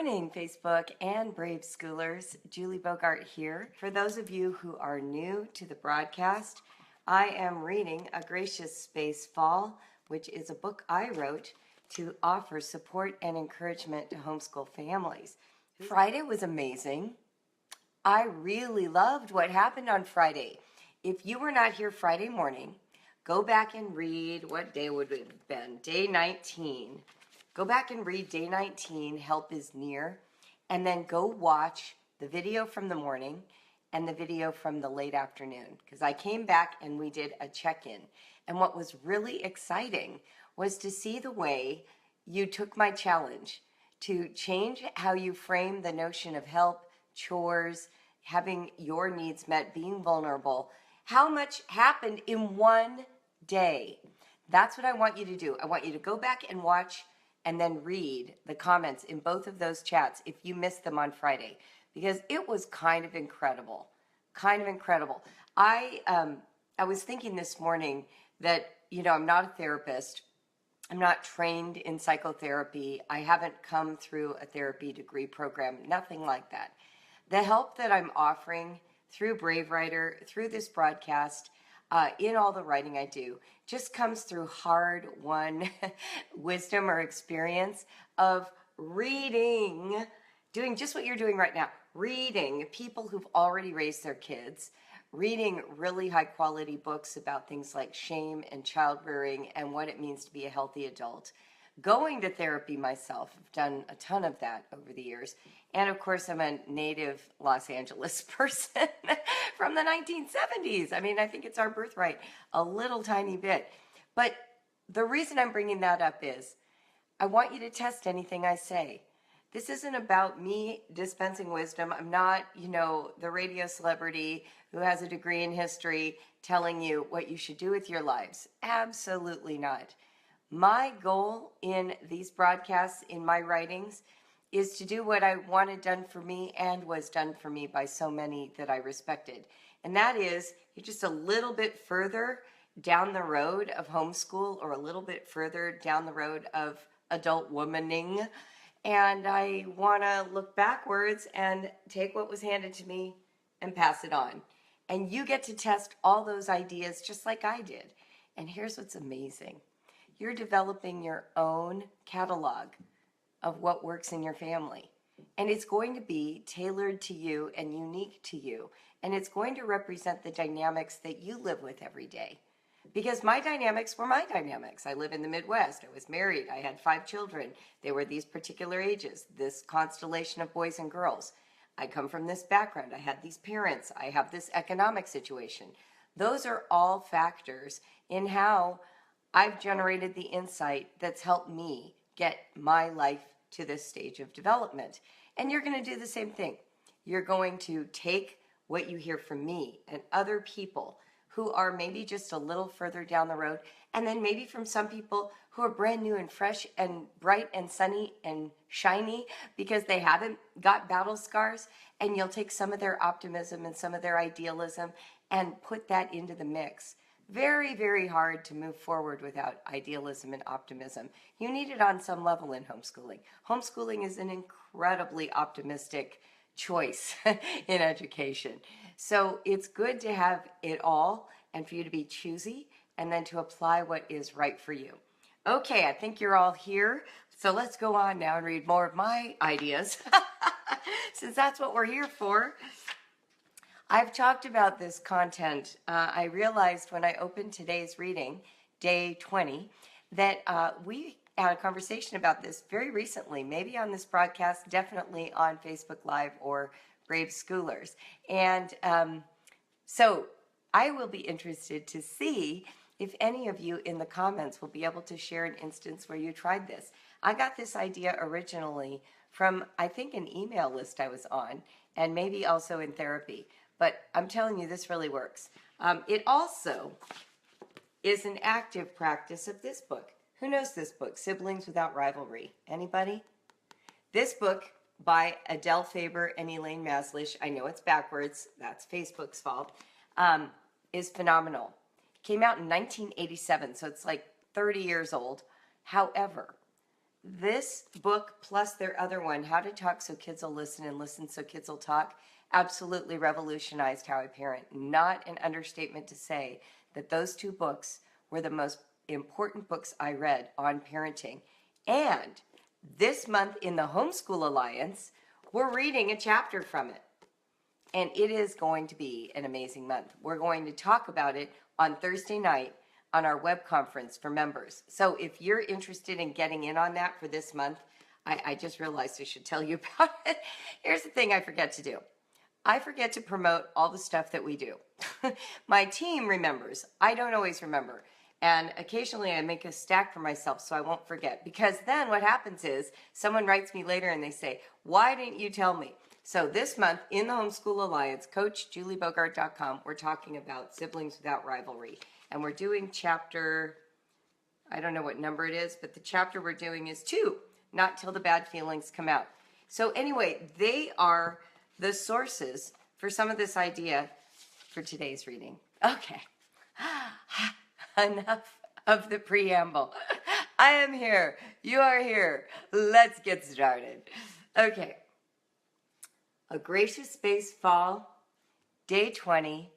morning, Facebook and Brave Schoolers. Julie Bogart here. For those of you who are new to the broadcast, I am reading A Gracious Space Fall, which is a book I wrote to offer support and encouragement to homeschool families. Friday was amazing. I really loved what happened on Friday. If you were not here Friday morning, go back and read, what day would it have been? Day 19. Go back and read day 19, Help is Near, and then go watch the video from the morning and the video from the late afternoon, because I came back and we did a check-in. And what was really exciting was to see the way you took my challenge to change how you frame the notion of help, chores, having your needs met, being vulnerable. How much happened in one day? That's what I want you to do. I want you to go back and watch and then read the comments in both of those chats if you missed them on Friday, because it was kind of incredible. I was thinking this morning that, I'm not a therapist. I'm not trained in psychotherapy. I haven't come through a therapy degree program, nothing like that. The help that I'm offering through Brave Writer, through this broadcast, in all the writing I do, just comes through hard-won wisdom or experience of reading, doing just what you're doing right now, reading people who've already raised their kids, reading really high-quality books about things like shame and child rearing and what it means to be a healthy adult, going to therapy myself. I've done a ton of that over the years. And of course, I'm a native Los Angeles person from the 1970s. I mean, I think it's our birthright a little tiny bit. But the reason I'm bringing that up is I want you to test anything I say. This isn't about me dispensing wisdom. I'm not, the radio celebrity who has a degree in history telling you what you should do with your lives. Absolutely not. My goal in these broadcasts, in my writings, is to do what I wanted done for me and was done for me by so many that I respected. And that is, you're just a little bit further down the road of homeschool or a little bit further down the road of adult womaning. And I want to look backwards and take what was handed to me and pass it on. And you get to test all those ideas just like I did. And here's what's amazing. You're developing your own catalog of what works in your family. And it's going to be tailored to you and unique to you. And it's going to represent the dynamics that you live with every day. Because my dynamics were my dynamics. I live in the Midwest. I was married. I had 5 children. They were these particular ages, this constellation of boys and girls. I come from this background. I had these parents. I have this economic situation. Those are all factors in how I've generated the insight that's helped me get my life to this stage of development. And you're going to do the same thing. You're going to take what you hear from me and other people who are maybe just a little further down the road, and then maybe from some people who are brand new and fresh and bright and sunny and shiny because they haven't got battle scars, and you'll take some of their optimism and some of their idealism and put that into the mix. Very, very hard to move forward without idealism and optimism. You need it on some level in homeschooling. Homeschooling is an incredibly optimistic choice in education. So it's good to have it all and for you to be choosy and then to apply what is right for you. Okay, I think you're all here. So let's go on now and read more of my ideas since that's what we're here for. I've talked about this content. I realized when I opened today's reading, day 20, that we had a conversation about this very recently, maybe on this broadcast, definitely on Facebook Live or Brave Schoolers. And so I will be interested to see if any of you in the comments will be able to share an instance where you tried this. I got this idea originally from, I think, an email list I was on, and maybe also in therapy. But I'm telling you, this really works. It also is an active practice of this book. Who knows this book, Siblings Without Rivalry? Anybody? This book by Adele Faber and Elaine Maslish, I know it's backwards, that's Facebook's fault, is phenomenal. It came out in 1987, so it's like 30 years old. However, This book plus their other one, How to Talk So Kids Will Listen and Listen So Kids Will Talk, absolutely revolutionized how I parent. Not an understatement to say that those two books were the most important books I read on parenting. And this month in the Homeschool Alliance, we're reading a chapter from it. And it is going to be an amazing month. We're going to talk about it on Thursday night on our web conference for members. So if you're interested in getting in on that for this month, I just realized I should tell you about it. Here's the thing I forget to do. I forget to promote all the stuff that we do. My team remembers. I don't always remember. And occasionally I make a stack for myself so I won't forget. Because then what happens is someone writes me later and they say, why didn't you tell me? So this month in the Homeschool Alliance, CoachJulieBogart.com, we're talking about siblings without rivalry. And we're doing chapter, I don't know what number it is, but the chapter we're doing is 2, Not Till the Bad Feelings Come Out. So anyway, they are the sources for some of this idea for today's reading. Okay, enough of the preamble. I am here. You are here. Let's get started. Okay. A Gracious Space Fall, Day 20,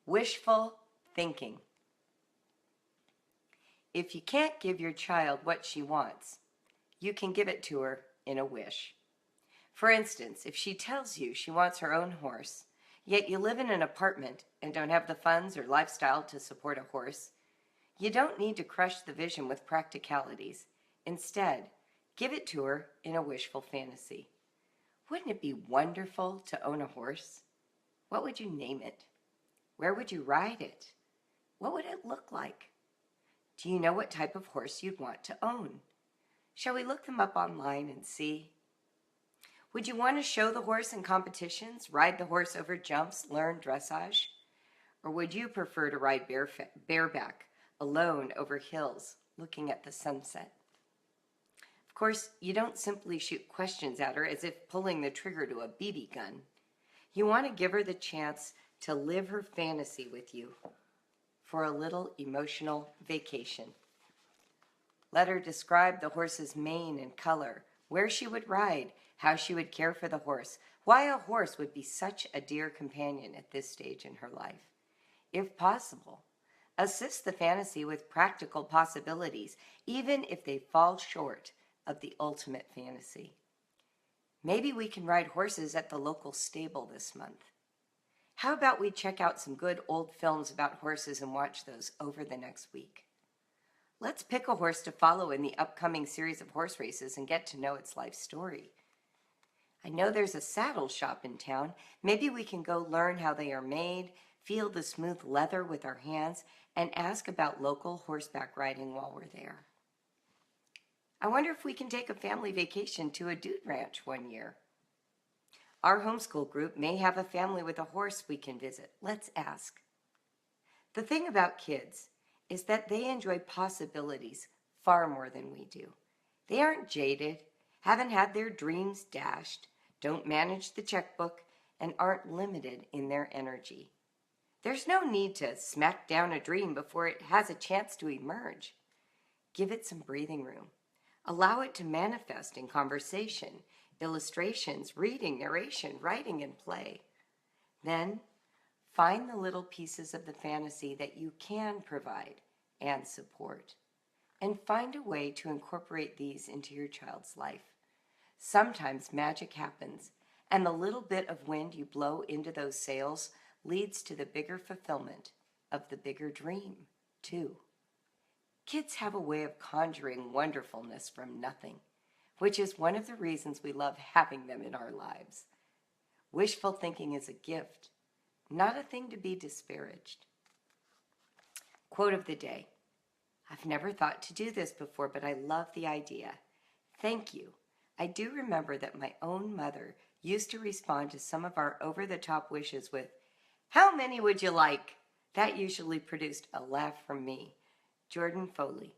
Wishful Thinking. If you can't give your child what she wants, you can give it to her in a wish. For instance, if she tells you she wants her own horse, yet you live in an apartment and don't have the funds or lifestyle to support a horse, you don't need to crush the vision with practicalities. Instead, give it to her in a wishful fantasy. Wouldn't it be wonderful to own a horse? What would you name it? Where would you ride it? What would it look like? Do you know what type of horse you'd want to own? Shall we look them up online and see? Would you want to show the horse in competitions, ride the horse over jumps, learn dressage? Or would you prefer to ride bareback, alone over hills, looking at the sunset? Of course, you don't simply shoot questions at her as if pulling the trigger to a BB gun. You want to give her the chance to live her fantasy with you for a little emotional vacation. Let her describe the horse's mane and color, where she would ride, how she would care for the horse, why a horse would be such a dear companion at this stage in her life. If possible, assist the fantasy with practical possibilities, even if they fall short of the ultimate fantasy. Maybe we can ride horses at the local stable this month. How about we check out some good old films about horses and watch those over the next week? Let's pick a horse to follow in the upcoming series of horse races and get to know its life story. I know there's a saddle shop in town. Maybe we can go learn how they are made, feel the smooth leather with our hands, and ask about local horseback riding while we're there. I wonder if we can take a family vacation to a dude ranch one year. Our homeschool group may have a family with a horse we can visit. Let's ask. The thing about kids is that they enjoy possibilities far more than we do. They aren't jaded, haven't had their dreams dashed, don't manage the checkbook, and aren't limited in their energy. There's no need to smack down a dream before it has a chance to emerge. Give it some breathing room. Allow it to manifest in conversation, illustrations, reading, narration, writing, and play. Then, find the little pieces of the fantasy that you can provide and support, and find a way to incorporate these into your child's life. Sometimes magic happens, and the little bit of wind you blow into those sails leads to the bigger fulfillment of the bigger dream, too. Kids have a way of conjuring wonderfulness from nothing, which is one of the reasons we love having them in our lives. Wishful thinking is a gift, not a thing to be disparaged. Quote of the day. I've never thought to do this before, but I love the idea. Thank you. I do remember that my own mother used to respond to some of our over-the-top wishes with, "How many would you like?" That usually produced a laugh from me. Jordan Foley.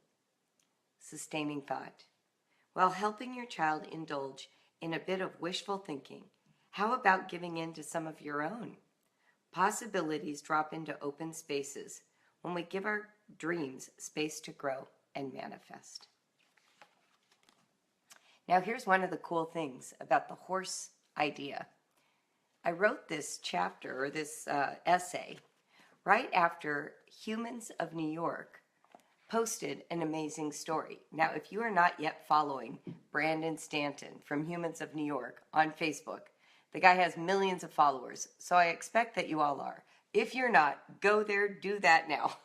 Sustaining thought. While helping your child indulge in a bit of wishful thinking, how about giving in to some of your own? Possibilities drop into open spaces when we give our dreams space to grow and manifest. Now, here's one of the cool things about the horse idea. I wrote this chapter, or this essay, right after Humans of New York posted an amazing story. Now, if you are not yet following Brandon Stanton from Humans of New York on Facebook, the guy has millions of followers, so I expect that you all are. If you're not, go there, do that now.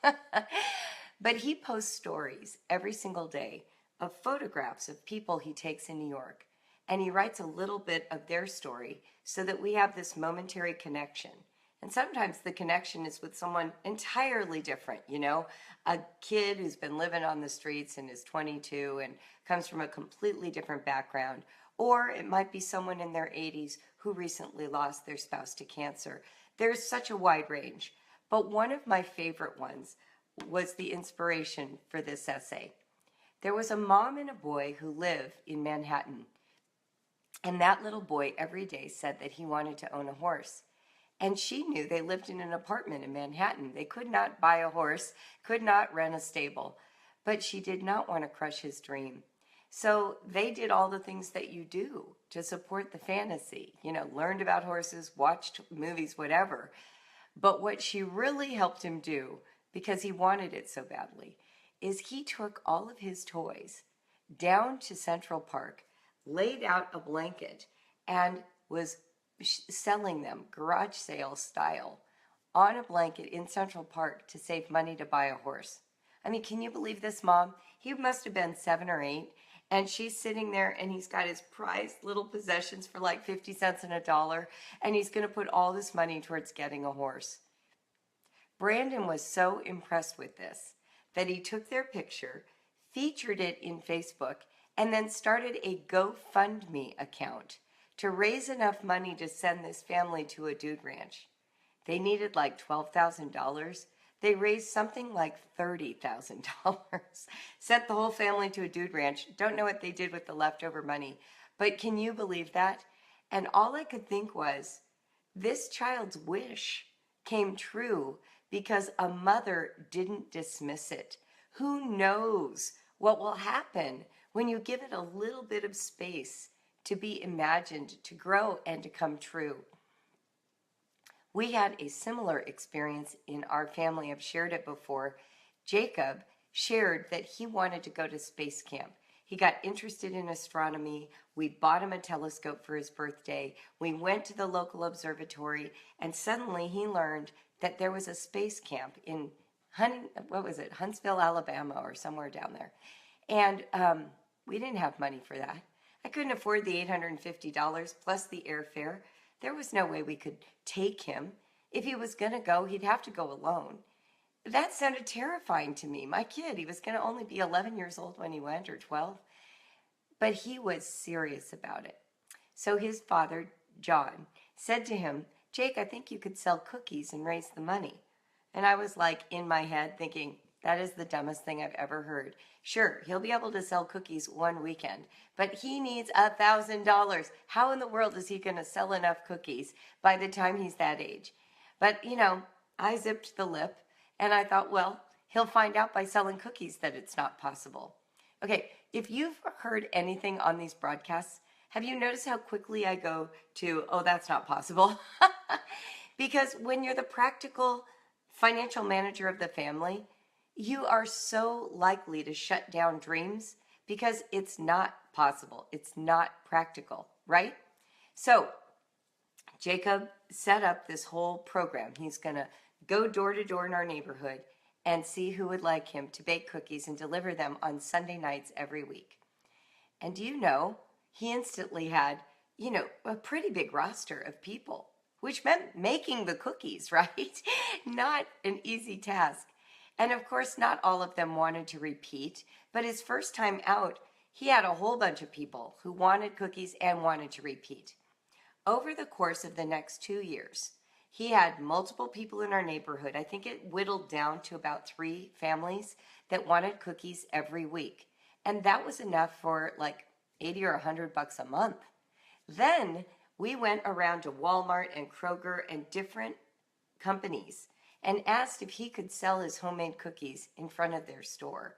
But he posts stories every single day of photographs of people he takes in New York, and he writes a little bit of their story so that we have this momentary connection. And sometimes the connection is with someone entirely different, a kid who's been living on the streets and is 22 and comes from a completely different background. Or it might be someone in their 80s who recently lost their spouse to cancer. There's such a wide range. But one of my favorite ones was the inspiration for this essay. There was a mom and a boy who live in Manhattan. And that little boy every day said that he wanted to own a horse. And she knew they lived in an apartment in Manhattan. They could not buy a horse, could not rent a stable. But she did not want to crush his dream. So they did all the things that you do to support the fantasy. Learned about horses, watched movies, whatever. But what she really helped him do, because he wanted it so badly, is he took all of his toys down to Central Park, laid out a blanket, and was selling them garage sale style on a blanket in Central Park to save money to buy a horse. I mean, can you believe this, Mom? He must have been 7 or 8, and she's sitting there, and he's got his prized little possessions for like 50 cents and $1, and he's going to put all this money towards getting a horse. Brandon was so impressed with this that he took their picture, featured it in Facebook, and then started a GoFundMe account to raise enough money to send this family to a dude ranch. They needed like $12,000. They raised something like $30,000. Sent the whole family to a dude ranch. Don't know what they did with the leftover money. But can you believe that? And all I could think was, this child's wish came true because a mother didn't dismiss it. Who knows what will happen when you give it a little bit of space to be imagined, to grow, and to come true. We had a similar experience in our family. I've shared it before. Jacob shared that he wanted to go to space camp. He got interested in astronomy. We bought him a telescope for his birthday. We went to the local observatory, and suddenly he learned that there was a space camp in Huntsville, Alabama, or somewhere down there. And we didn't have money for that. I couldn't afford the $850 plus the airfare. There was no way we could take him. If he was going to go, he'd have to go alone. That sounded terrifying to me. My kid, he was going to only be 11 years old when he went, or 12. But he was serious about it. So his father, John, said to him, "Jake, I think you could sell cookies and raise the money." And I was like in my head thinking, that is the dumbest thing I've ever heard. Sure, he'll be able to sell cookies one weekend, but he needs $1,000. How in the world is he going to sell enough cookies by the time he's that age? But, I zipped the lip, and I thought, well, he'll find out by selling cookies that it's not possible. Okay, if you've heard anything on these broadcasts, have you noticed how quickly I go to, oh, that's not possible? Because when you're the practical financial manager of the family, you are so likely to shut down dreams because it's not possible. It's not practical, right? So Jacob set up this whole program. He's going to go door to door in our neighborhood and see who would like him to bake cookies and deliver them on Sunday nights every week. And do you know, he instantly had, a pretty big roster of people, which meant making the cookies, right? Not an easy task. And of course, not all of them wanted to repeat, but his first time out, he had a whole bunch of people who wanted cookies and wanted to repeat. Over the course of the next 2 years, he had multiple people in our neighborhood. I think it whittled down to about 3 families that wanted cookies every week. And that was enough for like $80 or $100 a month. Then we went around to Walmart and Kroger and different companies and asked if he could sell his homemade cookies in front of their store.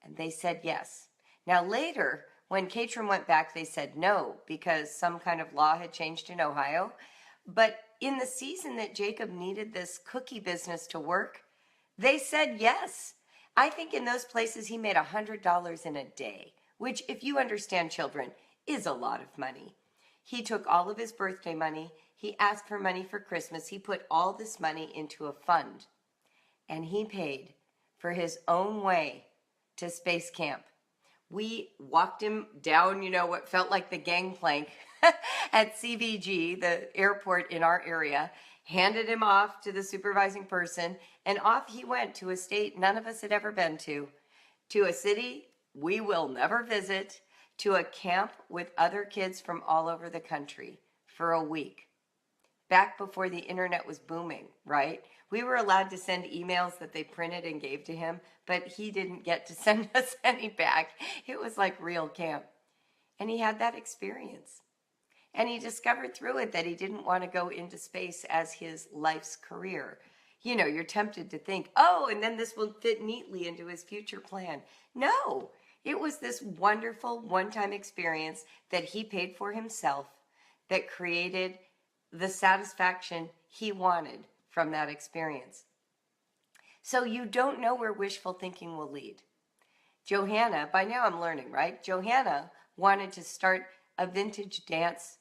And they said yes. Now later, When Catron went back, they said no because some kind of law had changed in Ohio. But in the season that Jacob needed this cookie business to work, they said yes. I think in those places he made $100 in a day, which, if you understand children, is a lot of money. He took all of his birthday money. He asked for money for Christmas. He put all this money into a fund. And he paid for his own way to space camp. We walked him down, what felt like the gangplank at CVG, the airport in our area, handed him off to the supervising person, and off he went to a state none of us had ever been to a city we will never visit, to a camp with other kids from all over the country for a week. Back before the internet was booming, right? We were allowed to send emails that they printed and gave to him, but he didn't get to send us any back. It was like real camp. And he had that experience. And he discovered through it that he didn't want to go into space as his life's career. You're tempted to think, oh, and then this will fit neatly into his future plan. No, it was this wonderful one-time experience that he paid for himself that created the satisfaction he wanted from that experience. So you don't know where wishful thinking will lead. Johanna, by now I'm learning, right? Johanna wanted to start a vintage dance,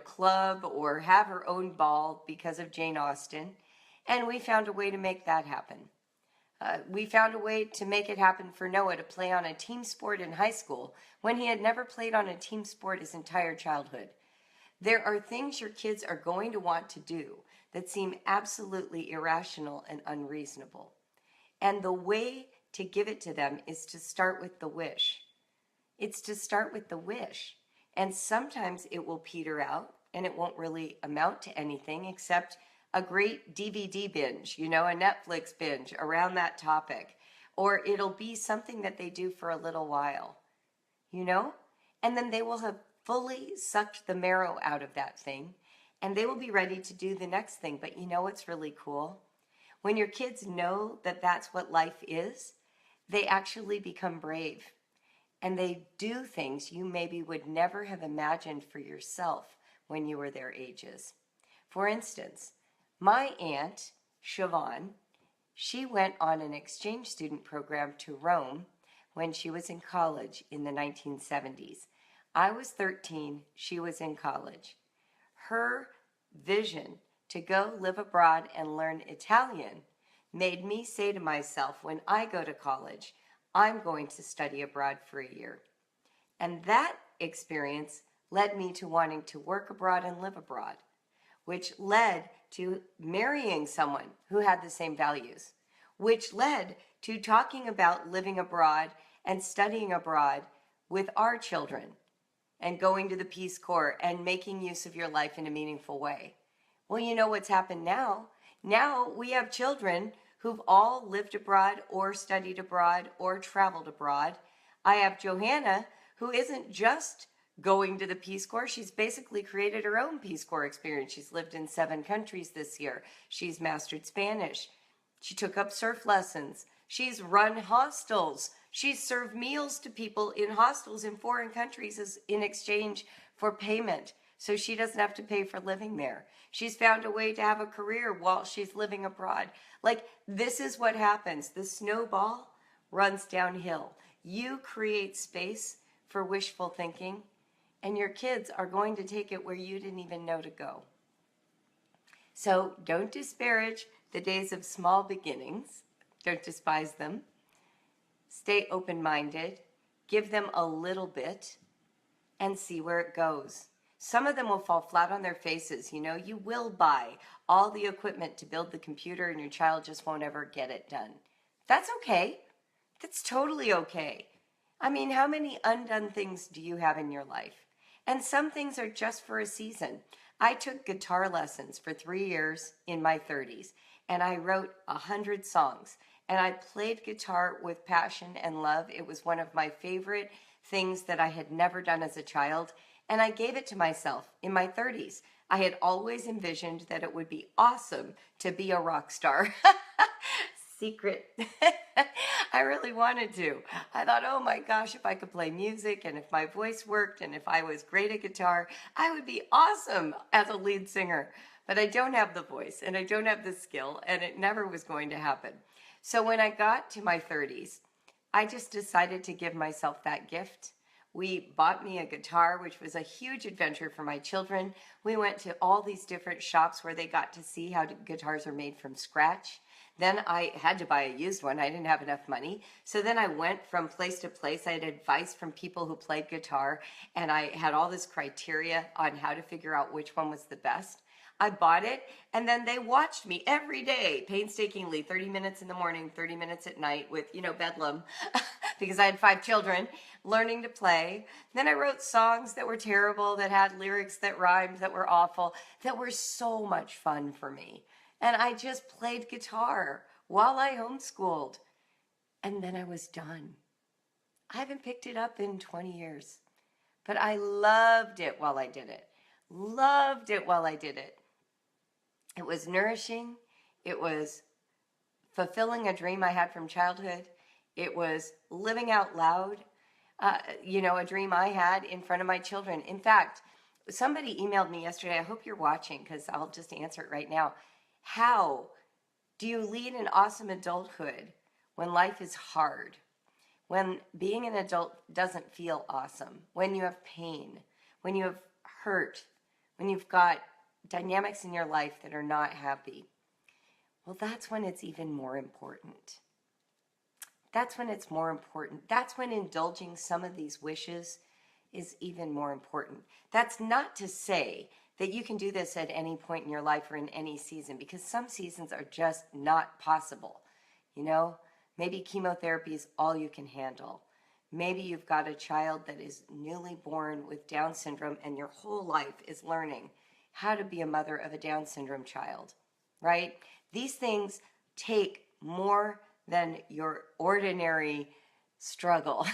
club or have her own ball because of Jane Austen. And we found a way to make that happen. We found a way to make it happen for Noah to play on a team sport in high school when he had never played on a team sport his entire childhood. There are things your kids are going to want to do that seem absolutely irrational and unreasonable. And the way to give it to them is to start with the wish. It's to start with the wish. And sometimes it will peter out and it won't really amount to anything except a great DVD binge, a Netflix binge around that topic. Or it'll be something that they do for a little while, and then they will have fully sucked the marrow out of that thing and they will be ready to do the next thing. But what's really cool? When your kids know that that's what life is, they actually become brave. And they do things you maybe would never have imagined for yourself when you were their ages. For instance, my aunt, Siobhan, she went on an exchange student program to Rome when she was in college in the 1970s. I was 13, she was in college. Her vision to go live abroad and learn Italian made me say to myself, when I go to college, I'm going to study abroad for a year. And that experience led me to wanting to work abroad and live abroad, which led to marrying someone who had the same values, which led to talking about living abroad and studying abroad with our children and going to the Peace Corps and making use of your life in a meaningful way. Well, what's happened now? Now we have children who've all lived abroad or studied abroad or traveled abroad. I have Johanna, who isn't just going to the Peace Corps. She's basically created her own Peace Corps experience. She's lived in 7 countries this year. She's mastered Spanish. She took up surf lessons. She's run hostels. She's served meals to people in hostels in foreign countries in exchange for payment, so she doesn't have to pay for living there. She's found a way to have a career while she's living abroad. This is what happens. The snowball runs downhill. You create space for wishful thinking, and your kids are going to take it where you didn't even know to go. So don't disparage the days of small beginnings. Don't despise them. Stay open-minded. Give them a little bit and see where it goes. Some of them will fall flat on their faces. You will buy all the equipment to build the computer and your child just won't ever get it done. That's okay. That's totally okay. How many undone things do you have in your life? And some things are just for a season. I took guitar lessons for 3 years in my 30s, and I wrote 100 songs. And I played guitar with passion and love. It was one of my favorite things that I had never done as a child. And I gave it to myself in my 30s. I had always envisioned that it would be awesome to be a rock star. Secret. I really wanted to. I thought, oh my gosh, if I could play music and if my voice worked and if I was great at guitar, I would be awesome as a lead singer. But I don't have the voice and I don't have the skill, and it never was going to happen. So when I got to my 30s, I just decided to give myself that gift. We bought me a guitar, which was a huge adventure for my children. We went to all these different shops where they got to see how guitars are made from scratch. Then I had to buy a used one. I didn't have enough money. So then I went from place to place. I had advice from people who played guitar, and I had all this criteria on how to figure out which one was the best. I bought it, and then they watched me every day, painstakingly, 30 minutes in the morning, 30 minutes at night with, bedlam, because I had 5 children, learning to play. Then I wrote songs that were terrible, that had lyrics that rhymed, that were awful, that were so much fun for me. And I just played guitar while I homeschooled. And then I was done. I haven't picked it up in 20 years, but I loved it while I did it. Loved it while I did it. It was nourishing. It was fulfilling a dream I had from childhood. It was living out loud, a dream I had in front of my children. In fact, somebody emailed me yesterday. I hope you're watching because I'll just answer it right now. How do you lead an awesome adulthood when life is hard? When being an adult doesn't feel awesome? When you have pain? When you have hurt? When you've got dynamics in your life that are not happy? Well, that's when it's even more important. That's when it's more important. That's when indulging some of these wishes is even more important. That's not to say that you can do this at any point in your life or in any season, because some seasons are just not possible. Maybe chemotherapy is all you can handle. Maybe you've got a child that is newly born with Down syndrome and your whole life is learning how to be a mother of a Down syndrome child, right? These things take more than your ordinary struggle.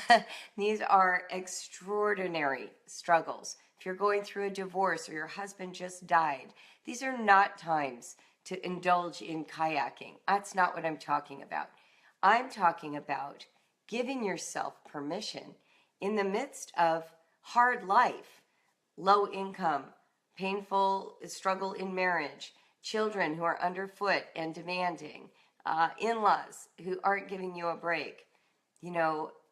These are extraordinary struggles. If you're going through a divorce or your husband just died, these are not times to indulge in kayaking. That's not what I'm talking about. I'm talking about giving yourself permission in the midst of hard life, low income, painful struggle in marriage, children who are underfoot and demanding, in-laws who aren't giving you a break,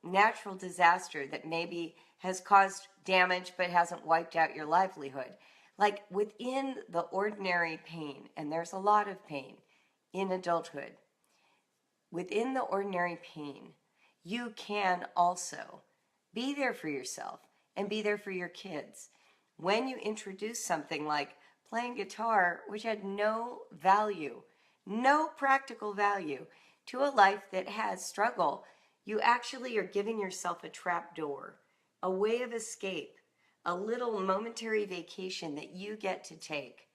natural disaster that maybe has caused damage but hasn't wiped out your livelihood. Like within the ordinary pain, and there's a lot of pain in adulthood, within the ordinary pain, you can also be there for yourself and be there for your kids. When you introduce something like playing guitar, which had no value, no practical value to a life that has struggle, you actually are giving yourself a trap door, a way of escape, a little momentary vacation that you get to take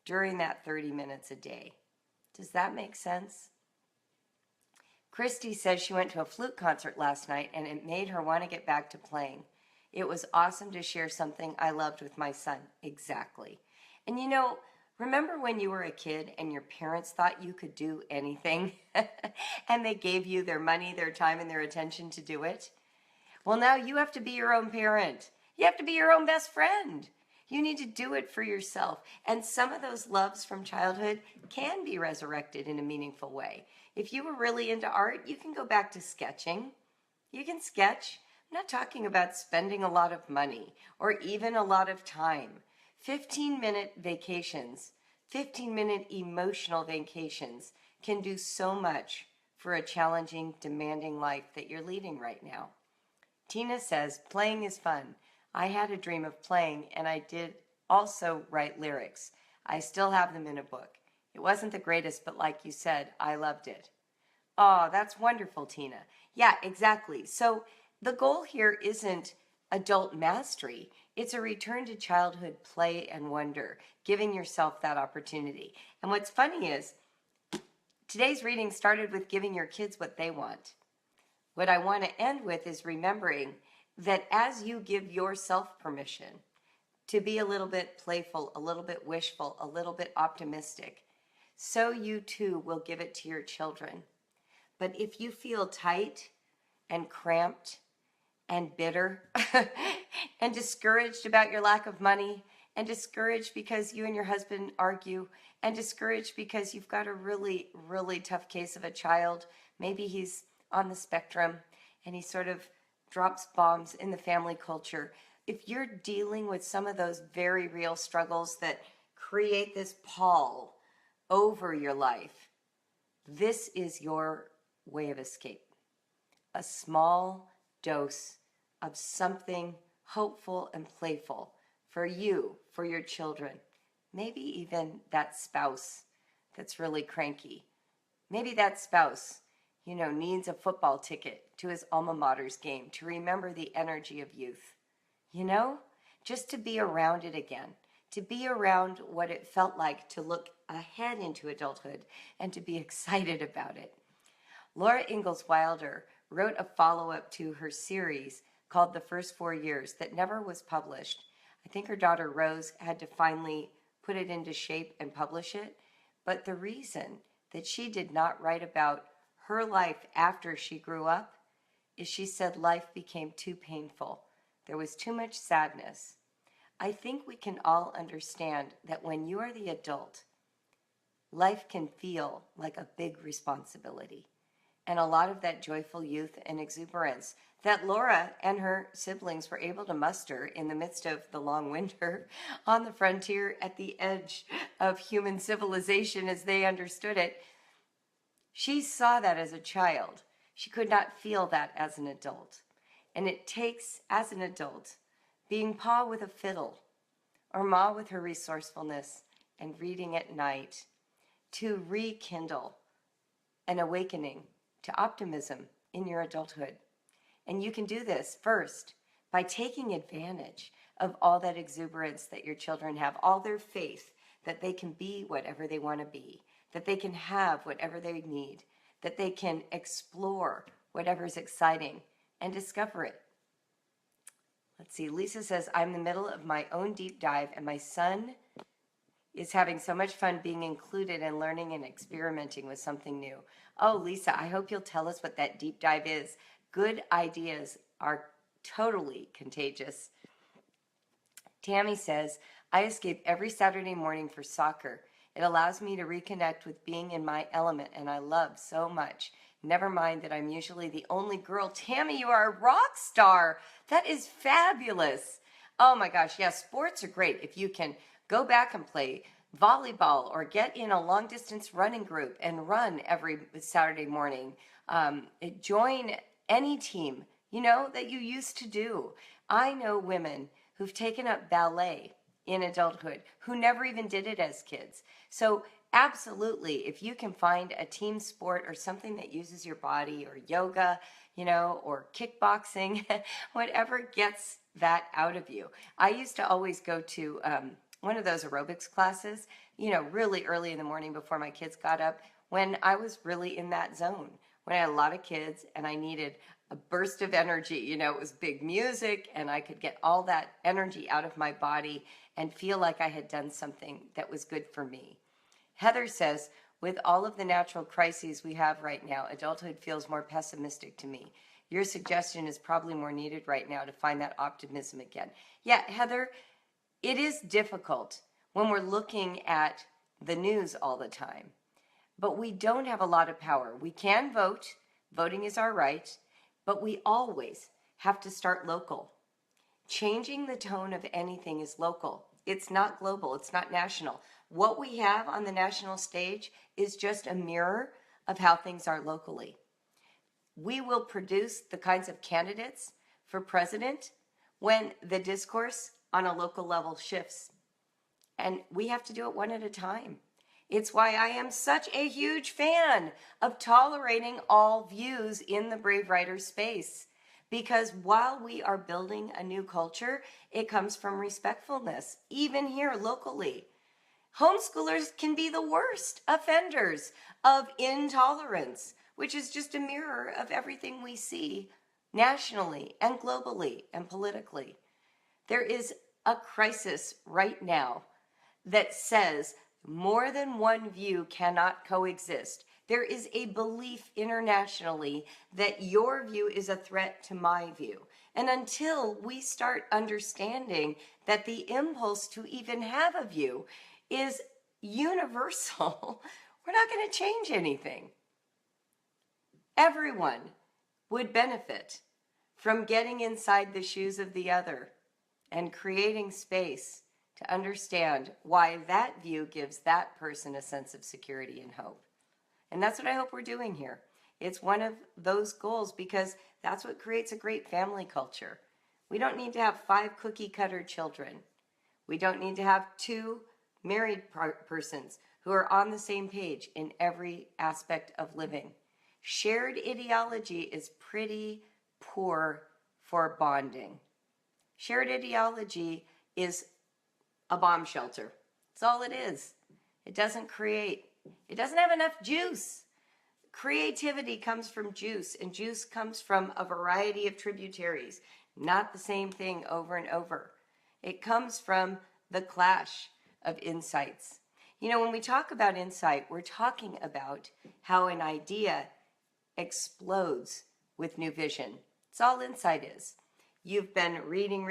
during that 30 minutes a day. Does that make sense? Christy says she went to a flute concert last night and it made her want to get back to playing. It was awesome to share something I loved with my son. Exactly. And remember when you were a kid and your parents thought you could do anything and they gave you their money, their time, and their attention to do it? Well, now you have to be your own parent. You have to be your own best friend. You need to do it for yourself. And some of those loves from childhood can be resurrected in a meaningful way. If you were really into art, you can go back to sketching. You can sketch. I'm not talking about spending a lot of money or even a lot of time. 15-minute vacations, 15-minute emotional vacations can do so much for a challenging, demanding life that you're leading right now. Tina says, playing is fun. I had a dream of playing, and I did also write lyrics. I still have them in a book. It wasn't the greatest, but like you said, I loved it. Oh, that's wonderful, Tina. Yeah, exactly. So the goal here isn't adult mastery. It's a return to childhood play and wonder, giving yourself that opportunity. And what's funny is, today's reading started with giving your kids what they want. What I want to end with is remembering that as you give yourself permission to be a little bit playful, a little bit wishful, a little bit optimistic, so you too will give it to your children. But if you feel tight and cramped and bitter and discouraged about your lack of money and discouraged because you and your husband argue and discouraged because you've got a really, really tough case of a child, maybe he's on the spectrum and he sort of drops bombs in the family culture. If you're dealing with some of those very real struggles that create this pall over your life, this is your way of escape. A small dose of something hopeful and playful for you, for your children, maybe even that spouse that's really cranky. Maybe that spouse, needs a football ticket to his alma mater's game to remember the energy of youth. Just to be around it again, to be around what it felt like to look ahead into adulthood and to be excited about it. Laura Ingalls Wilder wrote a follow-up to her series called The First 4 Years that never was published. I think her daughter Rose had to finally put it into shape and publish it. But the reason that she did not write about her life after she grew up is she said life became too painful. There was too much sadness. I think we can all understand that when you are the adult, life can feel like a big responsibility. And a lot of that joyful youth and exuberance that Laura and her siblings were able to muster in the midst of the long winter on the frontier at the edge of human civilization as they understood it, she saw that as a child. She could not feel that as an adult. And it takes, as an adult, being Pa with a fiddle or Ma with her resourcefulness and reading at night to rekindle an awakening to optimism in your adulthood. And you can do this first by taking advantage of all that exuberance that your children have, all their faith that they can be whatever they want to be, that they can have whatever they need, that they can explore whatever's exciting and discover it. Let's see, Lisa says, I'm in the middle of my own deep dive and my son is having so much fun being included and learning and experimenting with something new. Oh, Lisa, I hope you'll tell us what that deep dive is. Good ideas are totally contagious. Tammy says, I escape every Saturday morning for soccer. It allows me to reconnect with being in my element, and I love so much. Never mind that I'm usually the only girl. Tammy, you are a rock star. That is fabulous. Oh my gosh, yes, sports are great. If you can go back and play volleyball or get in a long distance running group and run every Saturday morning. Join any team, that you used to do. I know women who've taken up ballet in adulthood who never even did it as kids. So absolutely, if you can find a team sport or something that uses your body or yoga, or kickboxing, whatever gets that out of you. I used to always go to one of those aerobics classes, really early in the morning before my kids got up when I was really in that zone, when I had a lot of kids and I needed a burst of energy. It was big music and I could get all that energy out of my body and feel like I had done something that was good for me. Heather says, with all of the natural crises we have right now, adulthood feels more pessimistic to me. Your suggestion is probably more needed right now to find that optimism again. Yeah, Heather, it is difficult when we're looking at the news all the time, but we don't have a lot of power. We can vote. Voting is our right, but we always have to start local. Changing the tone of anything is local. It's not global. It's not national. What we have on the national stage is just a mirror of how things are locally. We will produce the kinds of candidates for president when the discourse on a local level shifts. And we have to do it one at a time. It's why I am such a huge fan of tolerating all views in the Brave Writer space. Because while we are building a new culture, it comes from respectfulness, even here locally. Homeschoolers can be the worst offenders of intolerance, which is just a mirror of everything we see nationally and globally and politically. There is a crisis right now that says more than one view cannot coexist. There is a belief internationally that your view is a threat to my view. And until we start understanding that the impulse to even have a view is universal, we're not going to change anything. Everyone would benefit from getting inside the shoes of the other and creating space to understand why that view gives that person a sense of security and hope. And that's what I hope we're doing here. It's one of those goals because that's what creates a great family culture. We don't need to have 5 cookie-cutter children. We don't need to have 2 married persons who are on the same page in every aspect of living. Shared ideology is pretty poor for bonding. Shared ideology is a bomb shelter. That's all it is. It doesn't create. It doesn't have enough juice. Creativity comes from juice, and juice comes from a variety of tributaries. Not the same thing over and over. It comes from the clash of insights. You know, when we talk about insight, we're talking about how an idea explodes with new vision. It's all insight is. You've been reading,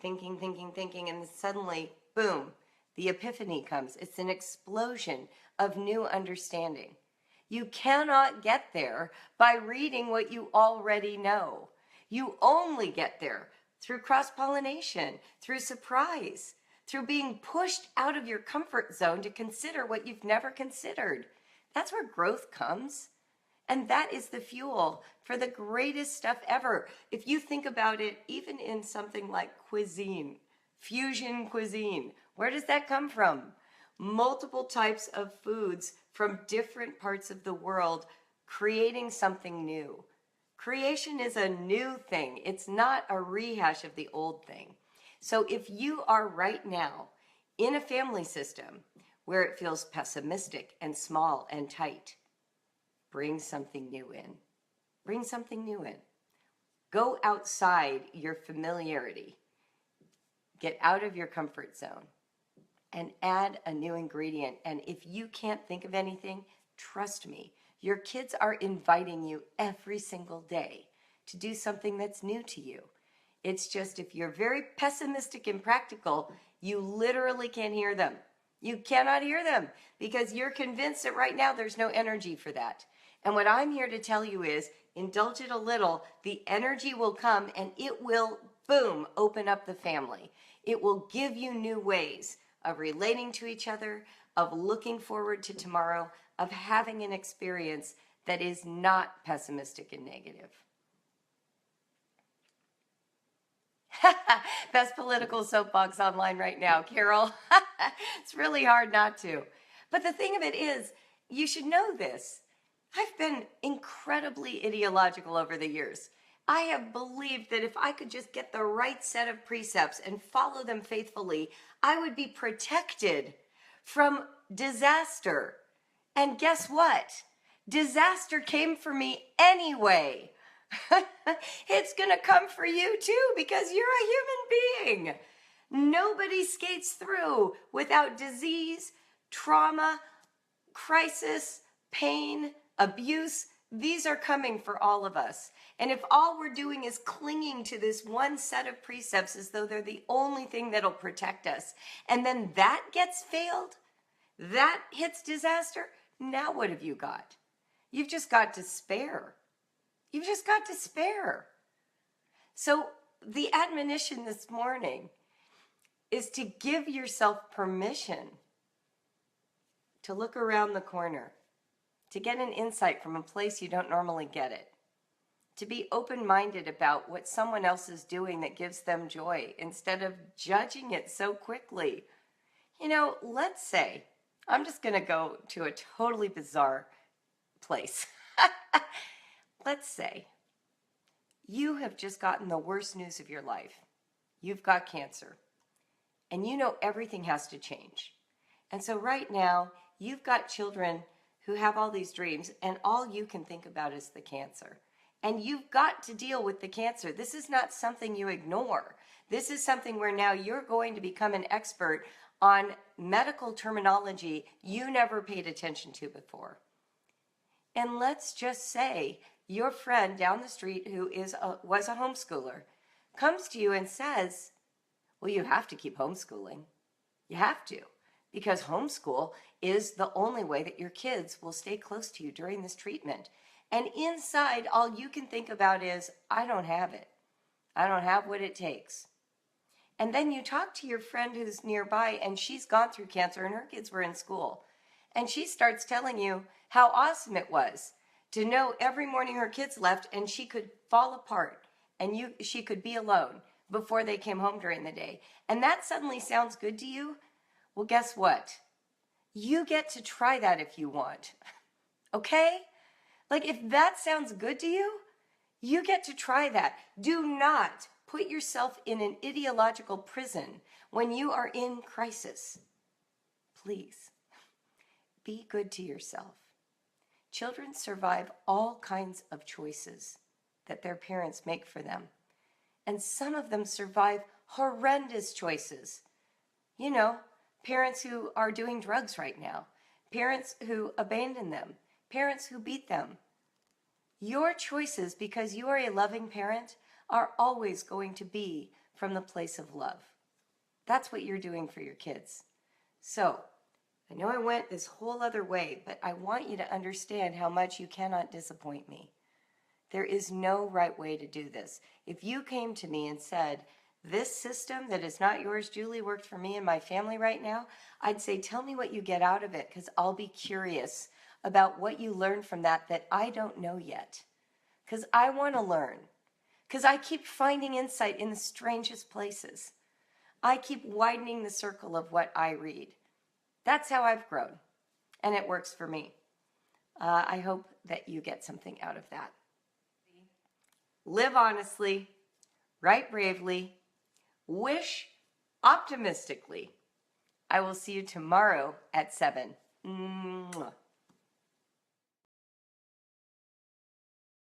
thinking, and then suddenly, boom, the epiphany comes. It's an explosion of new understanding. You cannot get there by reading what you already know. You only get there through cross-pollination, through surprise, through being pushed out of your comfort zone to consider what you've never considered. That's where growth comes. And that is the fuel for the greatest stuff ever. If you think about it, even in something like cuisine, fusion cuisine, where does that come from? Multiple types of foods from different parts of the world creating something new. Creation is a new thing. It's not a rehash of the old thing. So if you are right now in a family system where it feels pessimistic and small and tight, bring something new in. Bring something new in. Go outside your familiarity. Get out of your comfort zone and add a new ingredient. And if you can't think of anything, trust me, your kids are inviting you every single day to do something that's new to you. It's just if you're very pessimistic and practical, you literally can't hear them. You cannot hear them because you're convinced that right now there's no energy for that. And what I'm here to tell you is, indulge it a little, the energy will come and it will, boom, open up the family. It will give you new ways of relating to each other, of looking forward to tomorrow, of having an experience that is not pessimistic and negative. Best political soapbox online right now, Carol. It's really hard not to. But the thing of it is, you should know this. I've been incredibly ideological over the years. I have believed that if I could just get the right set of precepts and follow them faithfully, I would be protected from disaster. And guess what? Disaster came for me anyway. It's going to come for you too because you're a human being. Nobody skates through without disease, trauma, crisis, pain, abuse. These are coming for all of us. And if all we're doing is clinging to this one set of precepts as though they're the only thing that'll protect us, and then that gets failed, that hits disaster, now what have you got? You've just got despair. You've just got despair. So the admonition this morning is to give yourself permission to look around the corner, to get an insight from a place you don't normally get it, to be open-minded about what someone else is doing that gives them joy instead of judging it so quickly. You know, let's say, I'm just going to go to a totally bizarre place. Let's say you have just gotten the worst news of your life. You've got cancer, and you know everything has to change. And so right now, you've got children who have all these dreams, and all you can think about is the cancer. And you've got to deal with the cancer. This is not something you ignore. This is something where now you're going to become an expert on medical terminology you never paid attention to before. And let's just say your friend down the street who was a homeschooler comes to you and says, well, you have to keep homeschooling. You have to, because homeschool is the only way that your kids will stay close to you during this treatment. And inside, all you can think about is, I don't have it. I don't have what it takes. And then you talk to your friend who's nearby, and she's gone through cancer and her kids were in school. And she starts telling you how awesome it was to know every morning her kids left and she could fall apart and she could be alone before they came home during the day. And that suddenly sounds good to you? Well, guess what? You get to try that if you want. Okay? Like, if that sounds good to you, you get to try that. Do not put yourself in an ideological prison when you are in crisis. Please, be good to yourself. Children survive all kinds of choices that their parents make for them. And some of them survive horrendous choices. You know, parents who are doing drugs right now, parents who abandon them, parents who beat them. Your choices, because you are a loving parent, are always going to be from the place of love. That's what you're doing for your kids. So, I know I went this whole other way, but I want you to understand how much you cannot disappoint me. There is no right way to do this. If you came to me and said, this system that is not yours, Julie, worked for me and my family right now, I'd say, tell me what you get out of it, because I'll be curious about what you learned from that I don't know yet. Because I want to learn. Because I keep finding insight in the strangest places. I keep widening the circle of what I read. That's how I've grown, and it works for me. I hope that you get something out of that. Live honestly, write bravely, wish optimistically. I will see you tomorrow at 7. Mwah.